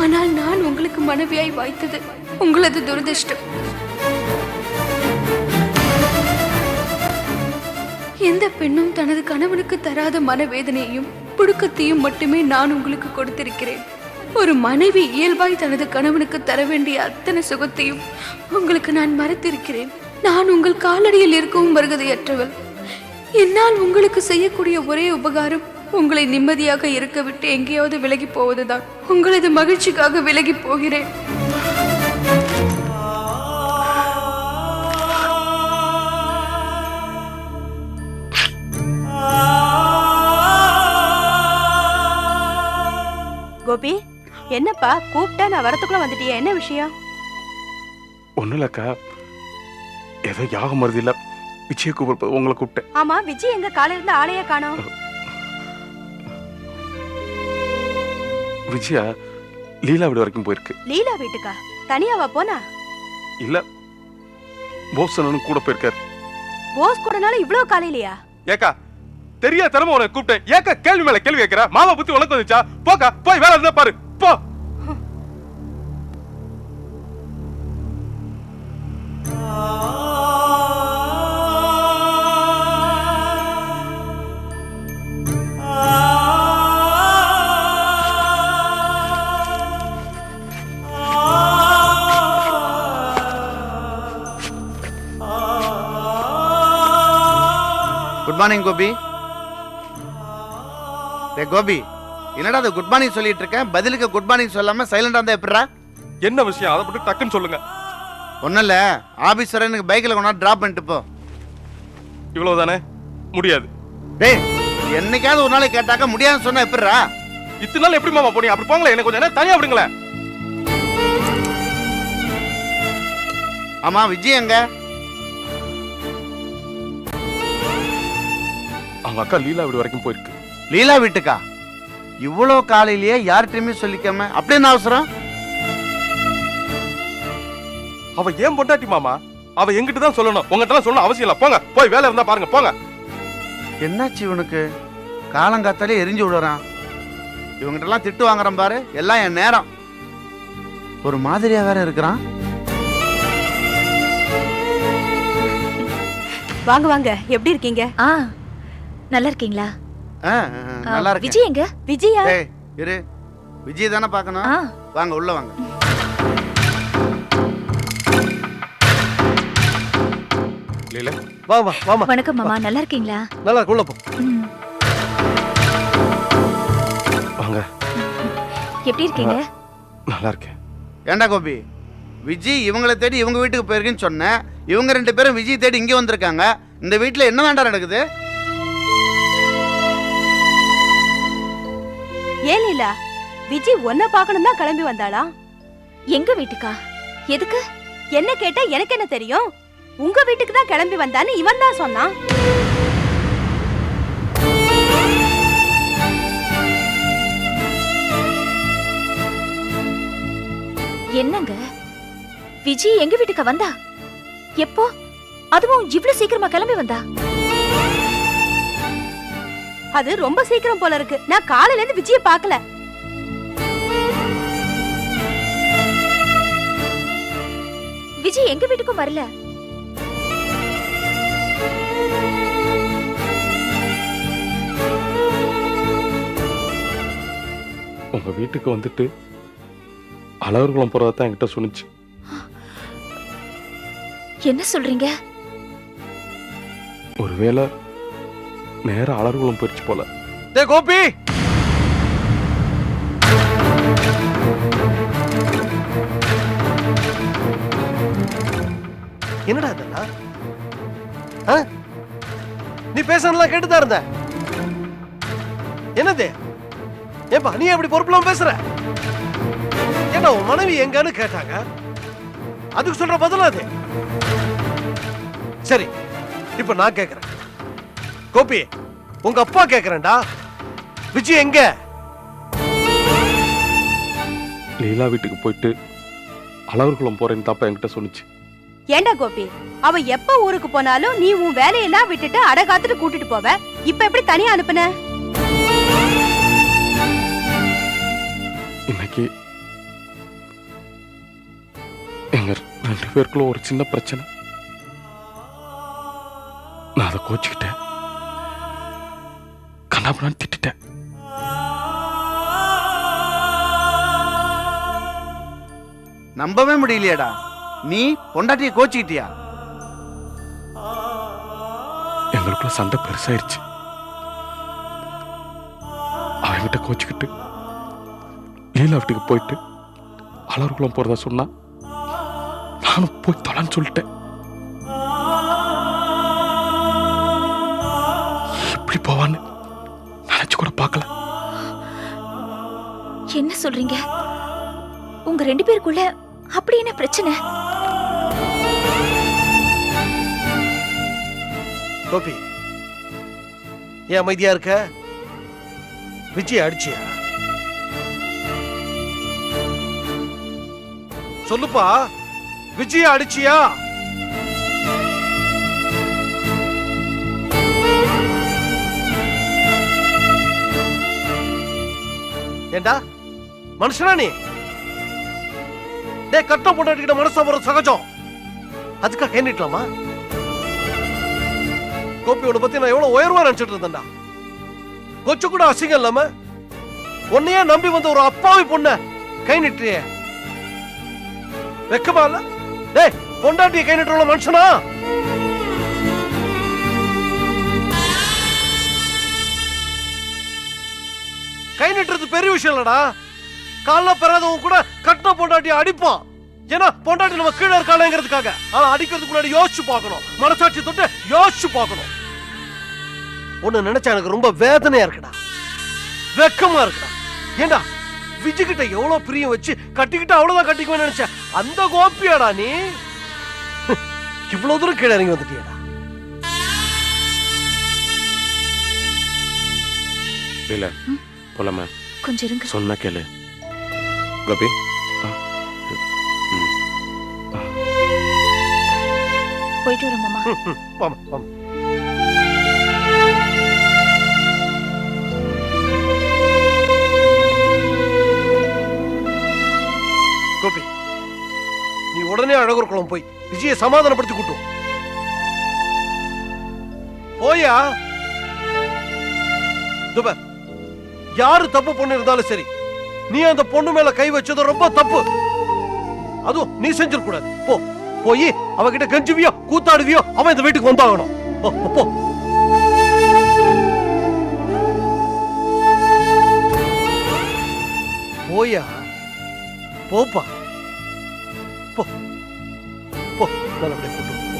ஆனால் நான் உங்களுக்கு மனைவியாய் வாய்த்தது உங்களது துரதிர்ஷ்டம். எந்த பெண்ணும் தனது கணவனுக்கு தராத மனவேதனையையும் புடுக்கத்தையும் மட்டுமே நான் உங்களுக்கு கொடுத்திருக்கிறேன். ஒரு மனைவி இயல்பாய் தனது கணவனுக்கு தர வேண்டிய அத்தனை சுகத்தையும் உங்களுக்கு நான் மறைத்திருக்கிறேன். நான் உங்கள் காலடியில் இருக்கவும் வருகதையற்றவள். என்னால் உங்களுக்கு செய்யக்கூடிய ஒரே உபகாரம் உங்களை நிம்மதியாக இருக்க விட்டு எங்கேயாவது விலகி போவதுதான். உங்களது மகிழ்ச்சிக்காக விலகி போகிறேன். கோபி, என்னப்பா கூப்பிட்டா நான் வரத்துக்குள்ள வந்துட்டியா? என்ன விஷயம்? ஒன்னும் இல்லக்கா, ஏதோ யாகம் வருது இல்ல, விஜய கூப்பிட்டு உங்களை கூப்பிட்டேன். ஆமா, விஜய் எங்க காலையில இருந்து ஆளையே காணோம்? விஜயா லீலா வீடு வரைக்கும் போயிருக்கு. லீலா வீட்டுக்கா? தனியாவா போனா? இல்ல, போஸ் அண்ணனும் கூட போயிருக்காரு. போஸ் கூடனால இவ்வளவு காலையிலயா? ஏக்கா தெரியா தரமா உனக்கு கூப்பிட்டேன். ஏக்கா கேள்வி மேல கேள்வி கேட்கிற? மாமா புத்தி உனக்கு வந்துச்சா? போக்கா, போய் வேலை இருந்தா பாரு, போ. Good morning Gopi. கோபி, என்னடா அது குட் மார்னிங் சொல்லிட்டு இருக்கேன், பதிலுக்கு குட் மார்னிங் சொல்லாம சைலண்டா இருந்தா எப்படிடா? என்ன விஷயம் அதை பத்தி டக்குன்னு சொல்லுங்க. ஒன்னும் இல்ல, ஆபீஸ் வர எனக்கு பைக்ல கொண்டாந்து டிராப் பண்ணிட்டு போ. இவ்வளவுதானே? முடியாது. டேய், என்னைக்காவது ஒரு நாளைக்கு கேட்டாக்க முடியாதுன்னு சொன்னா எப்படிடா? இத்தனை நாள் எப்படி மாமா போனீங்க? அப்படி போங்களேன், எனக்கு கொஞ்சம் நேரம் தனியா விடுங்களேன். ஆமா, விஜய் எங்க? அவங்க அக்கா லீலா வீடு வரைக்கும் போயிருக்கு. லீலா வீட்டுக்கா? இவ்வளவு காலையிலேயே யார்கிட்டயுமே சொல்லிக்காம அப்படி என்ன அவசரம்? அவ ஏன் பொண்டாட்டி மாமா, அவ எங்கிட்ட தான் சொல்லணும், உங்ககிட்ட சொல்லணும் அவசியம் இல்ல. போங்க, போய் வேலை இருந்தா பாருங்க, போங்க. என்னாச்சு இவனுக்கு? காலங்காத்தாலே எரிஞ்சு விடுறான். இவங்கிட்ட எல்லாம் திட்டு வாங்குறான் பாரு, எல்லாம் என் நேரம். ஒரு மாதிரியா வேற இருக்கிறான். வாங்க வாங்க, எப்படி இருக்கீங்க? நல்லா இருக்கீங்களா? நல்லா இருக்கு. விஜய் எங்க? விஜயா? இரு, விஜய் தானே பார்க்கணும். வாங்க உள்ள வாங்க. லீலா வா வா வா. வணக்கம் மாமா, நல்லா இருக்கீங்களா? நல்லா உள்ள போ. வாங்க. எப்படி இருக்கீங்க? நல்லா இருக்கேன். ஏண்டா கோபி, விஜய் இவங்களை தேடி இவங்க வீட்டுக்கு போயிருக்குன்னு சொன்னேன். இவங்க ரெண்டு பேரும் விஜய் தேடி இங்கே வந்திருக்காங்க. இந்த வீட்டில் என்ன வேண்டாம் நடக்குது? ஏன் லீலா, விஜய் ஒன்ன பார்க்கணும் தான் கிளம்பி வந்தாளா? எங்க வீட்டுக்கா? எதுக்கு? என்ன கேட்டா எனக்கு என்ன தெரியும்? உங்க வீட்டுக்கு தான் கிளம்பி வந்தான்னு இவன் தான் சொன்னான். என்னங்க, விஜய் எங்க வீட்டுக்கு வந்தா? எப்போ? அதுவும் இவ்வளவு சீக்கிரமா கிளம்பி வந்தா? அது ரொம்ப சீக்கிரம் போல இருக்கு. நான் காலையில இருந்து விஜய பார்க்கல. விஜய் எங்க வீட்டுக்கும் வரல. உங்க வீட்டுக்கு வந்துட்டு அலவர்குளம் போறதான் என்கிட்ட சொன்னிச்சு. என்ன சொல்றீங்க? ஒருவேளை நேர அலர்குளம் போயிடுச்சு போல. டேய் கோபி, என்னடா இதெல்லாம்? நீ பேசலாம் கேட்டுதான் இருந்த. என்னது? ஏப்பா நீ எப்படி பொறுப்புலாம் பேசுற? ஏன்னா உன் மனைவி எங்கன்னு கேட்டாங்க, அதுக்கு சொல்ற பதில் அது. சரி, இப்ப நான் கேக்குறேன். கோபி, உங்க அப்பா கேக்குறேன்டா, விஜய் எங்க? லீலா வீட்டுக்கு போயிட்டு அலவர்குளம் போறேன்னு தாப்பா என்கிட்ட சொன்னிச்சு. ஏண்டா கோபி, அவ எப்ப ஊருக்கு போனாலும் நீ உன் வேலையெல்லாம் விட்டுட்டு அடகாத்துட்டு கூட்டிட்டு போவ. இப்ப எப்படி தனியா அனுப்புன? இன்னைக்கு 2 பேருக்குள்ள ஒரு சின்ன பிரச்சனை. நான் அதை கோச்சிக்கிட்டேன், கண்ணாபுரான்னு திட்டிட்டேன். நம்பவே முடியலையாடா, நீ பொண்டாட்டியை கோச்சிக்கிட்டியா? எங்களுக்குள்ள சண்டை பெருசாயிருச்சு. அவங்கிட்ட கோச்சிக்கிட்டு லீலா வீட்டுக்கு போயிட்டு அலர்குளம் போறதா சொன்னா நானும் போய் தொலைன்னு சொல்லிட்டேன். எப்படி போவான்னு நினைச்சு கூட பார்க்கல. என்ன சொல்றீங்க? உங்க 2 பேருக்குள்ள அப்படி என்ன பிரச்சனை? கோபி, ஏன் அமைதியா இருக்க? விஜய் அடிச்சியா? சொல்லுப்பா, விஜய் அடிச்சியா? ஏண்டா மனுஷனா நீ? டே, கட்ட போட்டாட்டிக்கிட்ட மனசா வர சகஜம், அதுக்காக கை நீட்டலாமா? கோபியோட பத்தி நான் எவ்வளவு உயர்வா நினைச்சிட்டு இருந்தேன்டா. கொஞ்சம் கூட அசிங்கம் இல்லாம உன்னையே நம்பி வந்த ஒரு அப்பாவி பொண்ண கை நீட்டுறியே, வெக்கமா இல்ல? டேய், பொண்டாட்டிய கை நீட்டுற மனுஷனா? கை நீட்டுறது பெரிய விஷயம் இல்லடா. கால பெறாதவங்க கூட கட்டின பொண்டாட்டிய அடிப்பான். ஏன்னா பொண்டாட்டி நம்ம கீழே இருக்காளேங்கிறதுக்காக. ஆனா அடிக்கிறதுக்கு முன்னாடி யோசிச்சு பார்க்கணும், மனசாட்சி தொட்டு யோசிச்சு பார்க்கணும். ஒண்ணு நினைச்சா எனக்கு ரொம்ப வேதனையா இருக்குடா, வெக்கமா இருக்குடா. ஏண்டா விஜய் கிட்ட எவ்வளவு பிரியம் வச்சு கட்டிக்கிட்டு அவ்வளவுதான் கட்டிக்குவேன்னு நினைச்ச அந்த கோபியாடா நீ? இவ்வளவு தூரம் கீழே இறங்கி வந்துட்டியாடா. இல்ல போலாமா? கொஞ்சம் இருங்க. சொன்னா கேளு கோபி. போயிட்டு வரோம் மாமா. வாமா, வாமா. கோபி, நீ உடனே அழகர் குளம் போய் விஜயை சமாதானப்படுத்தி கூட்டும் போயா. துப, யாரு தப்பு பொண்ணு இருந்தாலும் சரி, நீ அந்த பொண்ணு மேல கை வச்சது ரொம்ப தப்பு. அதுவும் நீ செஞ்சிடக்கூடாது. போ, போய் அவகிட்ட கெஞ்சுவியோ கூத்தாடுவியோ, அவன் இந்த வீட்டுக்கு வந்தாகணும். போ. போயா, போப்பா, போ போ, நல்லபடியா கூட்டு போ.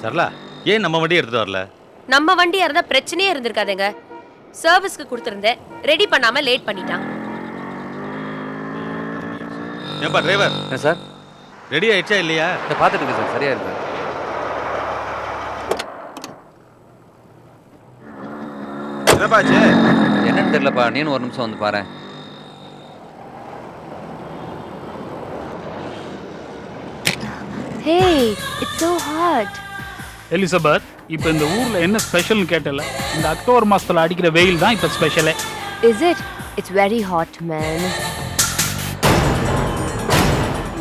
சரளா, ஏன் நம்ம வண்டி எடுத்துட்டு வரல? நம்ம வண்டியா இருந்தா பிரச்சனையே இருந்திருக்காதுங்க. சர்வீஸ்க்கு கொடுத்திருந்தேன், ரெடி பண்ணாம லேட் பண்ணிட்டான். ஏப்பா டிரைவர், என்ன சார்? ரெடி ஆயிடுச்சா இல்லையா? இதை பார்த்துட்டு இருக்கு சார், சரியா இருக்கு. என்னப்பாச்சு? என்னன்னு தெரியலப்பா, நீனு ஒரு நிமிஷம் வந்து பாரு. Hey, it's so hot. Elizabeth, இப்போ இந்த ஊர்ல என்ன ஸ்பெஷல்னு கேட்டல, இந்த அக்டோபர் மாசத்துல அடிக்கிற வெயில் தான் இப்போ ஸ்பெஷலே. Is it? It's very hot, man.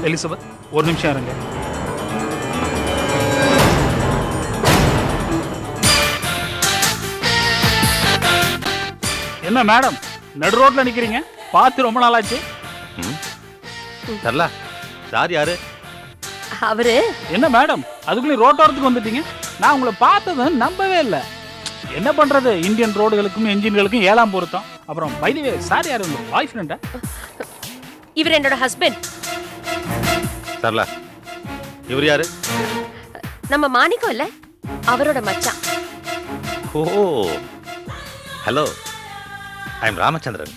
Elizabeth, ஒரு நிமிஷம் இருங்க. என்ன மேடம், நடு ரோட்ல நிக்கிறீங்க? பார்த்து ரொம்ப நாளாச்சு. சரளா, சார் யாரு? அவரு என்ன மேடம், அதுக்குள்ளே ரோட்டோரத்துக்கு வந்துட்டீங்க? நான் உங்களை பார்த்தது நம்பவே இல்லை. என்ன பண்றது, இந்தியன் ரோடுகளுக்கும் என்ஜின்களுக்கும் 7ஆம் பொருத்தம். அப்புறம் பை தி வே, சார் யாரு, உங்க பாய் ஃப்ரெண்டா? இவர் என்னோட ஹஸ்பண்ட். சரளா, இவர் யாரு? நம்ம மாணிக்கம் இல்ல, அவரோட மச்சான். Oh, hello, I am Ramachandran,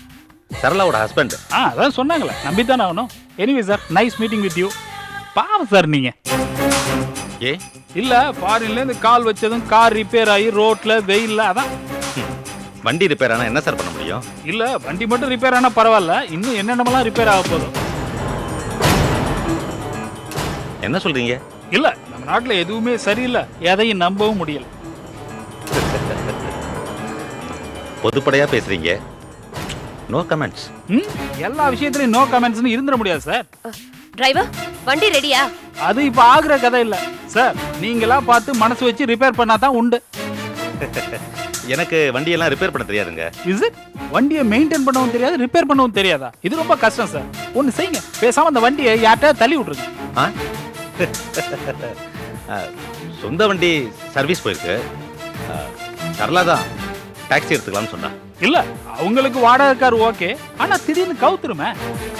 சரளாவோட ஹஸ்பண்ட். அதான் சொன்னாங்களே, நம்பித்தானே ஆகணும். Anyway sir, nice meeting with you. பாவம் சார் நீங்க. ஏ இல்ல, ஃபாரின்ல இருந்து கால் வச்சதும் கார் ரிப்பேர் ஆகி ரோட்ல வெயில்ல, அதான். வண்டி ரிப்பேர் ஆனா என்ன சார் பண்ண முடியும்? இல்ல, வண்டி மட்டும் ரிப்பேர் ஆனா பரவாயில்ல, இன்னும் என்னென்னலாம் ரிப்பேர் ஆக போதும். என்ன சொல்றீங்க? இல்ல, நம்ம நாட்டுல எதுவுமே சரியில்லை, எதையும் நம்பவும் முடியல. பொதுப்படையா பேசுறீங்க. No comments. எல்லா விஷயத்துலயும் நோ கமெண்ட்ஸ்னு இருந்துட முடியாது சார். டிரைவர் வண்டி ரெடியா? அது இப்ப ஆகுற கதை இல்ல சார். நீங்களா பார்த்து மனசு வச்சு ரிப்பேர் பண்ணாதான் உண்டு. எனக்கு வண்டியெல்லாம் ரிப்பேர் பண்ண தெரியாதுங்க. Is it? வண்டியை மெயின்டைன் பண்ணவும் தெரியாது, ரிப்பேர் பண்ணவும் தெரியாதா? இது ரொம்ப கஷ்டம் சார். ஒன்னு செய்யுங்க, பேசாம அந்த வண்டியை யார்கிட்ட தள்ளி விட்டுருங்க. சொந்த வண்டி சர்வீஸ் போயிருக்கு. சரளா தான் டாக்ஸி எடுத்துக்கலாம்னு சொன்னா. இல்ல அவங்களுக்கு வாடகை கார் ஓகே, ஆனா திடீர்னு கவுத்துருமே.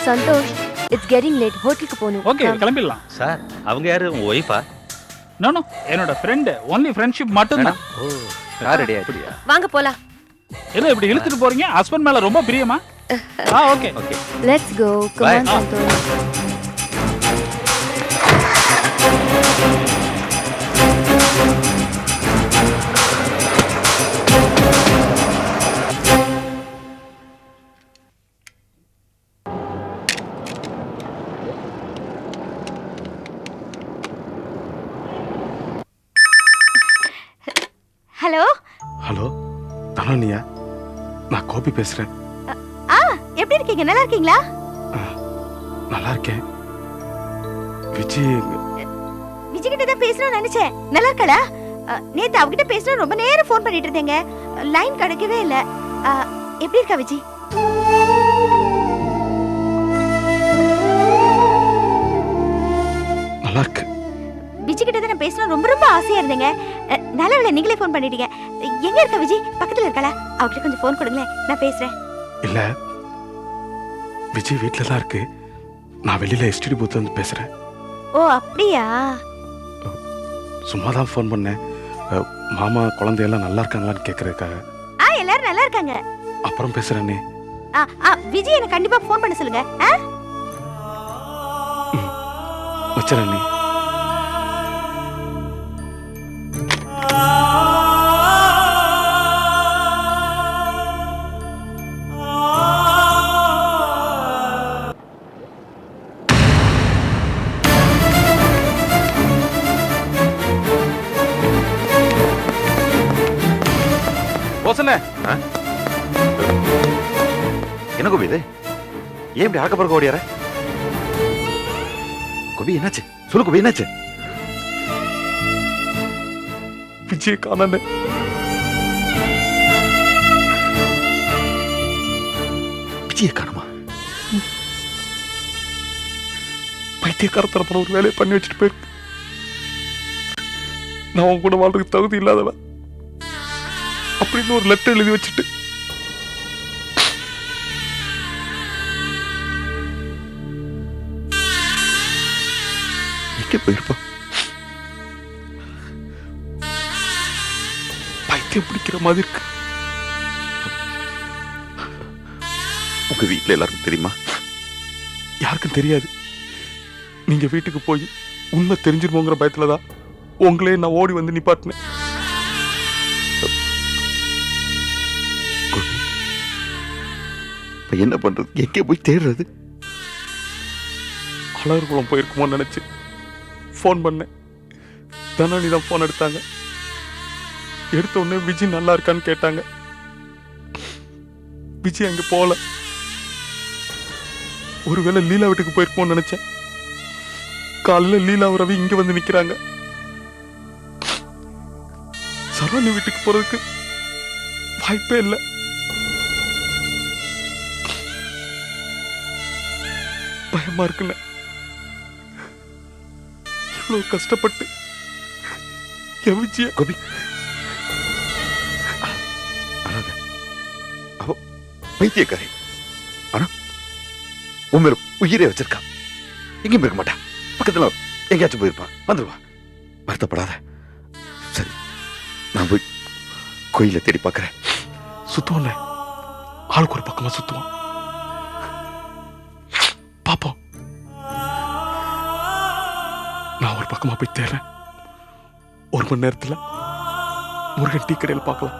Santhosh, it's getting late. ஹோட்டலுக்கு போகணும். ஓகே, கிளம்பிடலாம். சார் அவங்க யாரு, உங்க ஒய்ஃபா? நோ நோ, என்னோட ஃப்ரெண்ட். ஒன்லி ஃப்ரெண்ட்ஷிப் மட்டும்தான். ஓ கார் ரெடி ஆயிடுச்சு. வாங்க போலாம். என்ன இப்படி இழுத்துட்டு போறீங்க? ஹஸ்பண்ட் மேல ரொம்ப பிரியமா? Okay okay. Let's go. Come on Santhosh. Hello. Hello தனனியா, நான் கோபி பேசுறேன். எப்படி இருக்கீங்க? நல்லா இருக்கீங்களா? நல்லா இருக்கேன். விஜய் விஜய் கிட்ட தான் பேசணும்னு நினைச்சேன். நல்லா இருக்கடா? நேத்து அவகிட்ட பேசணும் ரொம்ப நேரம் ஃபோன் பண்ணிட்டு இருந்தேங்க. லைன் கிடைக்கவே இல்ல. எப்படி இருக்கா விஜய்? நல்லா இருக்கு. விஜய் கிட்ட தான் நான் பேசணும் ரொம்ப ரொம்ப ஆசையா இருந்தேங்க. நல்ல வேளை நீங்களே ஃபோன் பண்ணிட்டீங்க. எங்க இருக்கா விஜய்? பக்கத்துல இருக்காளா? அவகிட்ட கொஞ்சம் ஃபோன் கொடுங்களேன், நான் பேசுறேன். இல்ல, விஜய் வீட்ல தான் இருக்கு. நான் வெளியில எஸ்டிடி பூத்துல இருந்து பேசுறேன். ஓ அப்படியா? சும்மா தான் ஃபோன் பண்ணேன். மாமா குழந்தையெல்லாம் நல்லா இருக்காங்களான்னு கேட்கறதுக்காக. எல்லாரும் நல்லா இருக்காங்க. அப்புறம் பேசுறேனே. விஜய் எனக்கு கண்டிப்பா ஃபோன் பண்ண சொல்லுங்க. வச்சுறேனே. என்ன கோபி இது? ஏன் இப்படி ஆக்க பறக்க ஓடியார? கோபி என்னாச்சு? சொல்லு கோபி, என்னாச்சு? விஜய் காணல. விஜய காணுமா? பைத்தியக்காரத்தனப்பட ஒரு வேலையை பண்ணி வச்சுட்டு போயிருக்கு. நான் உன் கூட வாழ்றதுக்கு தகுதி இல்லாதவன் அப்படின்னு ஒரு லெட்டர் எழுதி வச்சுட்டு எங்க போயிருப்பா? பைத்தியம் பிடிக்கிற மாதிரி இருக்கு. உங்க வீட்டுல எல்லாருக்கும் தெரியுமா? யாருக்கும் தெரியாது. நீங்க வீட்டுக்கு போய் உண்மை தெரிஞ்சிருமோங்கிற பயத்துலதான் உங்களே நான் ஓடி வந்து நிப்பாட்டினேன். என்ன பண்றது? எங்கே போய் தேடுறது? அழகுக்குளம் போயிருக்குமோ நினைச்சு ஃபோன் பண்ணேன். தனானி தான் ஃபோன் எடுத்தாங்க. எடுத்த உடனே விஜய் நல்லா இருக்கான்னு கேட்டாங்க. விஜய் அங்க போல. ஒருவேளை லீலா வீட்டுக்கு போயிருப்போம்னு நினைச்சேன். காலையில லீலா ரவி இங்க வந்து நிக்கிறாங்க. சரவணி வீட்டுக்கு போறதுக்கு வாய்ப்பே இல்லை. பயமா இருக்குல்ல. இவ்வளவு கஷ்டப்பட்டு என் விஜய கோபி அவ பைத்தியக்காரி. ஆனா உண்மையில உயிரே வச்சிருக்கா. எங்கேயும் இருக்க மாட்டா. பக்கத்துல எங்கேயாச்சும் போயிருப்பா. வந்துருவா. வருத்தப்படாத. சரி, நான் போய் கோயில தேடி பார்க்கறேன். சுத்துவோம். ஆளுக்கு ஒரு பக்கமா சுத்துவோம். பாப்போம். நான் ஒரு பக்கமா போய் தேடுறேன். 1 மணி நேரத்துல முருகன் டீ கடையில் பார்க்கலாம்.